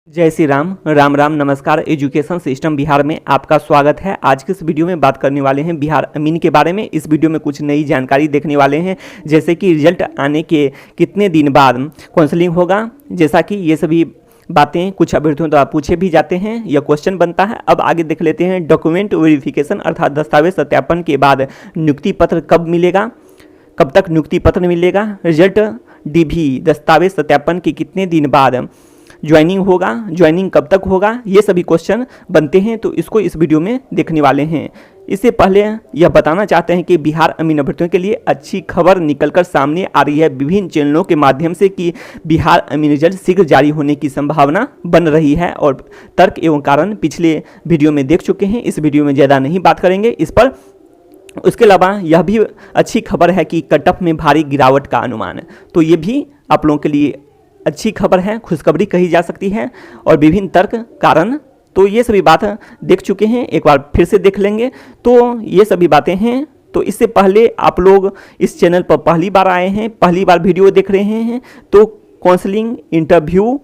जय श्री राम राम राम नमस्कार। Education system Bihar में आपका स्वागत है। आज के इस वीडियो में बात करने वाले हैं बिहार अमीन के बारे में। इस वीडियो में कुछ नई जानकारी देखने वाले हैं, जैसे कि रिजल्ट आने के कितने दिन बाद काउंसलिंग होगा, जैसा कि ये सभी बातें कुछ अभ्यर्थियों द्वारा पूछे भी जाते हैं, यह क्वेश्चन बनता है। अब आगे देख लेते हैं डॉक्यूमेंट वेरिफिकेशन अर्थात दस्तावेज सत्यापन के बाद नियुक्ति पत्र कब मिलेगा, कब तक नियुक्ति पत्र मिलेगा, रिजल्ट डीवी दस्तावेज सत्यापन के कितने दिन बाद ज्वाइनिंग होगा, ज्वाइनिंग कब तक होगा, ये सभी क्वेश्चन बनते हैं। तो इसको इस वीडियो में देखने वाले हैं। इससे पहले यह बताना चाहते हैं कि बिहार अमीन अभ्यर्थियों के लिए अच्छी खबर निकलकर सामने आ रही है विभिन्न चैनलों के माध्यम से कि बिहार अमीन रिजल्ट शीघ्र जारी होने की संभावना बन रही है, और तर्क एवं कारण पिछले वीडियो में देख चुके हैं। इस वीडियो में ज़्यादा नहीं बात करेंगे इस पर। उसके अलावा यह भी अच्छी खबर है कि कट ऑफ में भारी गिरावट का अनुमान, तो ये भी आप लोगों के लिए अच्छी खबर है, खुशखबरी कही जा सकती है। और विभिन्न तर्क कारण, तो ये सभी बात देख चुके हैं, एक बार फिर से देख लेंगे। तो ये सभी बातें हैं। तो इससे पहले आप लोग इस चैनल पर पहली बार आए हैं, पहली बार वीडियो देख रहे हैं, तो काउंसलिंग इंटरव्यू,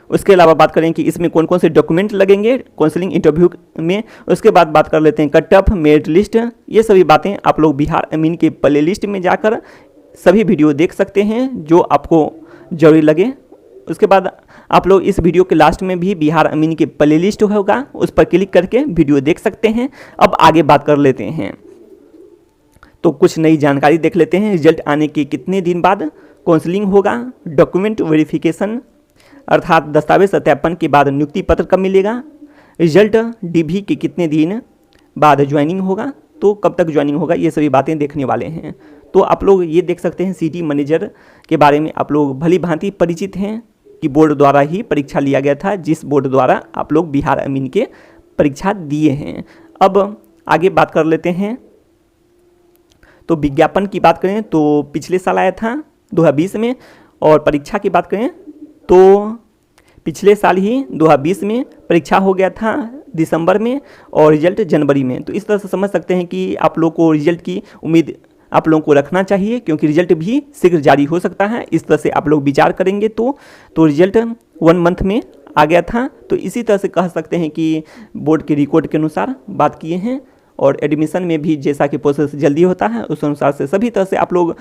उसके अलावा बात करें कि इसमें कौन कौन से डॉक्यूमेंट लगेंगे काउंसलिंग इंटरव्यू में। उसके बाद बात कर लेते हैं कट ऑफ, मेरिट लिस्ट, ये सभी बातें आप लोग बिहार अमीन के प्ले लिस्ट में जाकर सभी वीडियो देख सकते हैं जो आपको जरूरी लगे। उसके बाद आप लोग इस वीडियो के लास्ट में भी बिहार अमीन के प्ले लिस्ट होगा, उस पर क्लिक करके वीडियो देख सकते हैं। अब आगे बात कर लेते हैं, तो कुछ नई जानकारी देख लेते हैं। रिजल्ट आने के कितने दिन बाद काउंसलिंग होगा, डॉक्यूमेंट वेरिफिकेशन अर्थात दस्तावेज सत्यापन के बाद नियुक्ति पत्र कब मिलेगा, रिजल्ट डीवी के कितने दिन बाद ज्वाइनिंग होगा, तो कब तक ज्वाइनिंग होगा, ये सभी बातें देखने वाले हैं। तो आप लोग ये देख सकते हैं सिटी मैनेजर के बारे में आप लोग भली भांति परिचित हैं कि बोर्ड द्वारा ही परीक्षा लिया गया था, जिस बोर्ड द्वारा आप लोग बिहार अमीन के परीक्षा दिए हैं। अब आगे बात कर लेते हैं। तो विज्ञापन की बात करें तो पिछले साल आया था 2020 में, और परीक्षा की बात करें तो पिछले साल ही 2020 में परीक्षा हो गया था दिसंबर में, और रिजल्ट जनवरी में। तो इस तरह से समझ सकते हैं कि आप लोग को रिजल्ट की उम्मीद आप लोगों को रखना चाहिए, क्योंकि रिजल्ट भी शीघ्र जारी हो सकता है। इस तरह से आप लोग विचार करेंगे तो रिजल्ट 1 मंथ में आ गया था। तो इसी तरह से कह सकते हैं कि बोर्ड के रिकॉर्ड के अनुसार बात किए हैं, और एडमिशन में भी जैसा कि प्रोसेस जल्दी होता है उस अनुसार से सभी तरह से आप लोग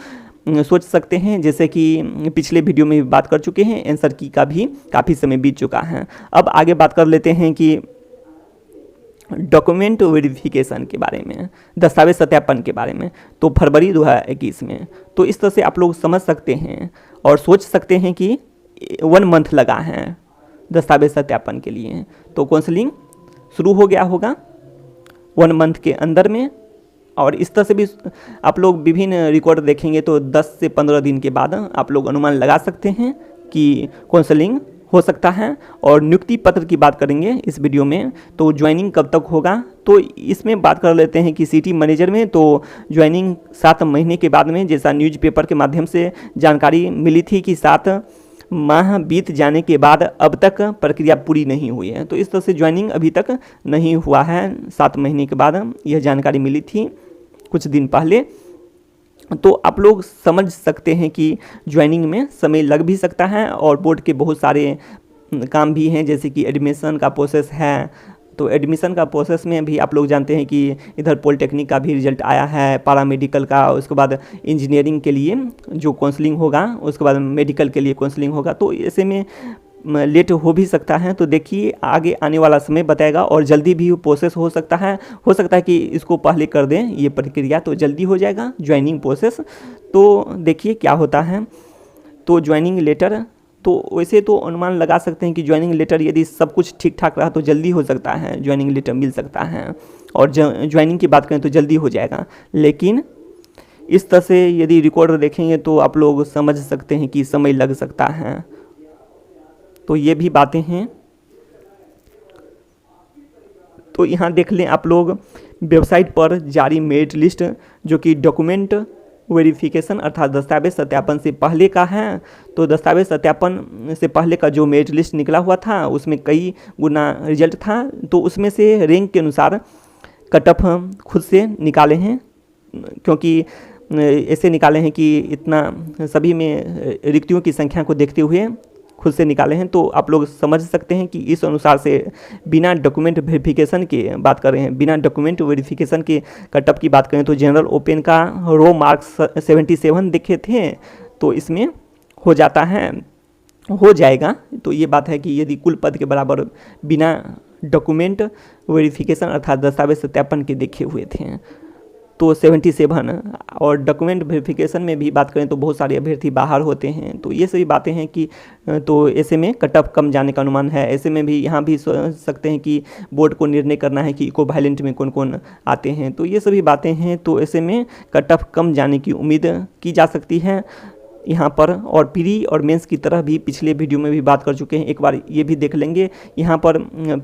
सोच सकते हैं। जैसे कि पिछले वीडियो में भी बात कर चुके हैं, आंसर की का भी काफ़ी समय बीत चुका है। अब आगे बात कर लेते हैं कि डॉक्यूमेंट वेरिफिकेशन के बारे में, दस्तावेज सत्यापन के बारे में, तो फरवरी 2021 में। तो इस तरह से आप लोग समझ सकते हैं और सोच सकते हैं कि 1 मंथ लगा है दस्तावेज सत्यापन के लिए, तो काउंसलिंग शुरू हो गया होगा 1 मंथ के अंदर में। और इस तरह से भी आप लोग विभिन्न रिकॉर्ड देखेंगे तो 10 से 15 दिन के बाद आप लोग अनुमान लगा सकते हैं कि काउंसलिंग हो सकता है। और नियुक्ति पत्र की बात करेंगे इस वीडियो में, तो ज्वाइनिंग कब तक होगा, तो इसमें बात कर लेते हैं कि सिटी मैनेजर में तो ज्वाइनिंग 7 महीने के बाद में, जैसा न्यूज़पेपर के माध्यम से जानकारी मिली थी कि 7 माह बीत जाने के बाद अब तक प्रक्रिया पूरी नहीं हुई है। तो इस तरह से ज्वाइनिंग अभी तक नहीं हुआ है, 7 महीने के बाद यह जानकारी मिली थी कुछ दिन पहले। तो आप लोग समझ सकते हैं कि ज्वाइनिंग में समय लग भी सकता है, और बोर्ड के बहुत सारे काम भी हैं, जैसे कि एडमिशन का प्रोसेस है। तो एडमिशन का प्रोसेस में भी आप लोग जानते हैं कि इधर पॉलिटेक्निक का भी रिजल्ट आया है, पैरामेडिकल का, उसके बाद इंजीनियरिंग के लिए जो काउंसलिंग होगा, उसके बाद मेडिकल के लिए काउंसलिंग होगा। तो ऐसे में लेट हो भी सकता है। तो देखिए आगे आने वाला समय बताएगा, और जल्दी भी प्रोसेस हो सकता है कि इसको पहले कर दें ये प्रक्रिया, तो जल्दी हो जाएगा ज्वाइनिंग प्रोसेस। तो देखिए क्या होता है। तो ज्वाइनिंग लेटर, तो वैसे तो अनुमान लगा सकते हैं कि ज्वाइनिंग लेटर यदि सब कुछ ठीक ठाक रहा तो जल्दी हो सकता है, ज्वाइनिंग लेटर मिल सकता है, और ज्वाइनिंग की बात करें तो जल्दी हो जाएगा। लेकिन इस तरह से यदि रिकॉर्ड देखेंगे तो आप लोग समझ सकते हैं कि समय लग सकता है। तो ये भी बातें हैं। तो यहाँ देख लें आप लोग वेबसाइट पर जारी मेरिट लिस्ट, जो कि डॉक्यूमेंट वेरिफिकेशन अर्थात दस्तावेज सत्यापन से पहले का है। तो दस्तावेज सत्यापन से पहले का जो मेरिट लिस्ट निकला हुआ था उसमें कई गुना रिजल्ट था, तो उसमें से रैंक के अनुसार कट ऑफ खुद से निकाले हैं, क्योंकि ऐसे निकाले हैं कि इतना सभी में रिक्तियों की संख्या को देखते हुए खुद से निकाले हैं। तो आप लोग समझ सकते हैं कि इस अनुसार से बिना डॉक्यूमेंट वेरिफिकेशन के बात कर रहे हैं, बिना डॉक्यूमेंट वेरिफिकेशन के कटअप की बात करें तो जनरल ओपन का रो मार्क्स 77 देखे थे, तो इसमें हो जाता है, हो जाएगा। तो ये बात है कि यदि कुल पद के बराबर बिना डॉक्यूमेंट वेरिफिकेशन अर्थात दस्तावेज सत्यापन के देखे हुए थे तो 77, और डॉक्यूमेंट वेरिफिकेशन में भी बात करें तो बहुत सारे अभ्यर्थी बाहर होते हैं। तो ये सभी बातें हैं कि तो ऐसे में कटअप कम जाने का अनुमान है। ऐसे में भी यहाँ भी सोच सकते हैं कि बोर्ड को निर्णय करना है कि इक्विवेलेंट में कौन कौन आते हैं। तो ये सभी बातें हैं, तो ऐसे में कटअप कम जाने की उम्मीद की जा सकती है यहाँ पर। और प्री और मेंस की तरह भी पिछले वीडियो में भी बात कर चुके हैं, एक बार ये भी देख लेंगे। यहाँ पर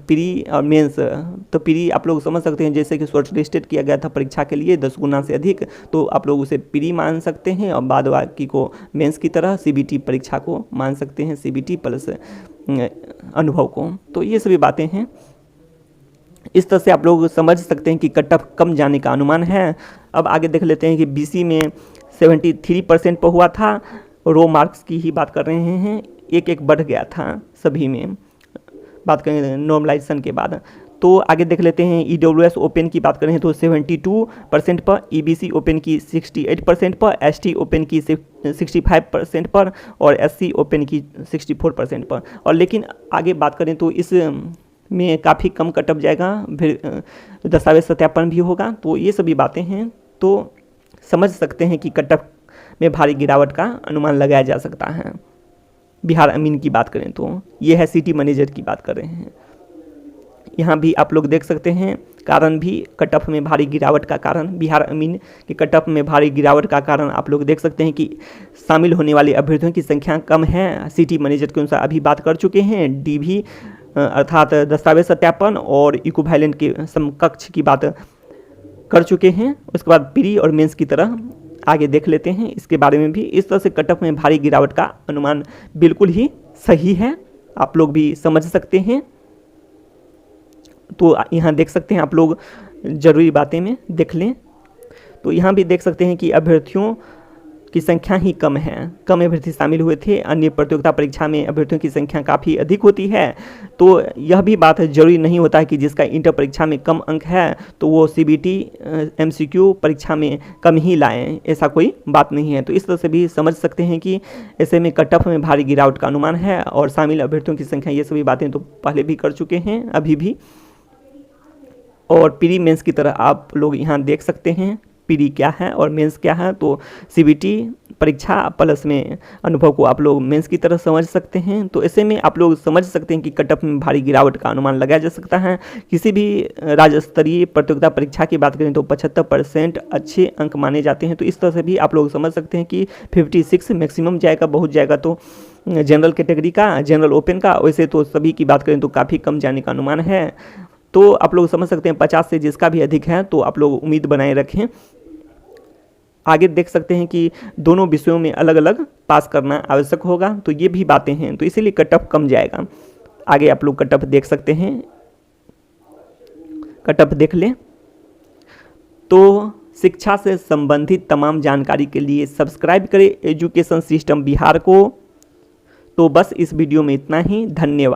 प्री और मेंस, तो प्री आप लोग समझ सकते हैं जैसे कि शॉर्ट लिस्टेड किया गया था परीक्षा के लिए 10 गुना से अधिक, तो आप लोग उसे प्री मान सकते हैं, और बाद बाकी को मेंस की तरह सीबीटी परीक्षा को मान सकते हैं, सीबीटी प्लस अनुभव को। तो ये सभी बातें हैं, इस तरह से आप लोग समझ सकते हैं कि कटअप कम जाने का अनुमान है। अब आगे देख लेते हैं कि बीसी में 73% पर हुआ था, रो मार्क्स की ही बात कर रहे हैं, एक बढ़ गया था सभी में, बात करें नॉर्मलाइजेशन के बाद। तो आगे देख लेते हैं ईडब्ल्यूएस ओपन की बात करें तो 72% पर, ईबीसी ओपन की 68% पर, एसटी ओपन की 65% पर, और एससी ओपन की 64% पर। और लेकिन आगे बात करें तो इस में काफ़ी कम कटअप जाएगा, फिर दस्तावेज सत्यापन भी होगा। तो ये सभी बातें हैं, तो समझ सकते हैं कि कटअप में भारी गिरावट का अनुमान लगाया जा सकता है। बिहार अमीन की बात करें तो ये है, सिटी मैनेजर की बात कर रहे हैं। यहाँ भी आप लोग देख सकते हैं कारण भी, कटअप में भारी गिरावट का कारण, बिहार अमीन के कटअप में भारी गिरावट का कारण आप लोग देख सकते हैं कि शामिल होने वाले अभ्यर्थियों की संख्या कम है। सिटी मैनेजर के अनुसार अभी बात कर चुके हैं, डीवी अर्थात दस्तावेज सत्यापन और इक्विवेलेंट के समकक्ष की बात कर चुके हैं। उसके बाद प्री और मेंस की तरह आगे देख लेते हैं इसके बारे में भी। इस तरह से कटअप में भारी गिरावट का अनुमान बिल्कुल ही सही है, आप लोग भी समझ सकते हैं। तो यहाँ देख सकते हैं आप लोग, जरूरी बातें में देख लें तो यहाँ भी देख सकते हैं कि अभ्यर्थियों की संख्या ही कम है, कम अभ्यर्थी शामिल हुए थे। अन्य प्रतियोगिता परीक्षा में अभ्यर्थियों की संख्या काफ़ी अधिक होती है। तो यह भी बात है, जरूरी नहीं होता है कि जिसका इंटर परीक्षा में कम अंक है तो वो सीबीटी एमसीक्यू परीक्षा में कम ही लाएं, ऐसा कोई बात नहीं है। तो इस तरह से भी समझ सकते हैं कि ऐसे में कटअप में भारी गिरावट का अनुमान है, और शामिल अभ्यर्थियों की संख्या, ये सभी बातें तो पहले भी कर चुके हैं, अभी भी। और प्री मेंस की तरह आप लोग यहाँ देख सकते हैं प्री क्या है और मेंस क्या है। तो सीबीटी परीक्षा प्लस में अनुभव को आप लोग मेंस की तरह समझ सकते हैं। तो ऐसे में आप लोग समझ सकते हैं कि कटअप में भारी गिरावट का अनुमान लगाया जा सकता है। किसी भी राज्य स्तरीय प्रतियोगिता परीक्षा की बात करें तो 75% अच्छे अंक माने जाते हैं। तो इस तरह से भी आप लोग समझ सकते हैं कि 56 मैक्सिमम जाएगा, बहुत जाएगा तो जनरल कैटेगरी का, जनरल ओपन का। वैसे तो सभी की बात करें तो काफ़ी कम जाने का अनुमान है। तो आप लोग समझ सकते हैं 50 से जिसका भी अधिक है तो आप लोग उम्मीद बनाए रखें। आगे देख सकते हैं कि दोनों विषयों में अलग अलग पास करना आवश्यक होगा, तो ये भी बातें हैं, तो इसीलिए कटअप कम जाएगा। आगे आप लोग कटअप देख सकते हैं, कटअप देख लें। तो शिक्षा से संबंधित तमाम जानकारी के लिए सब्सक्राइब करें एजुकेशन सिस्टम बिहार को। तो बस इस वीडियो में इतना ही, धन्यवाद।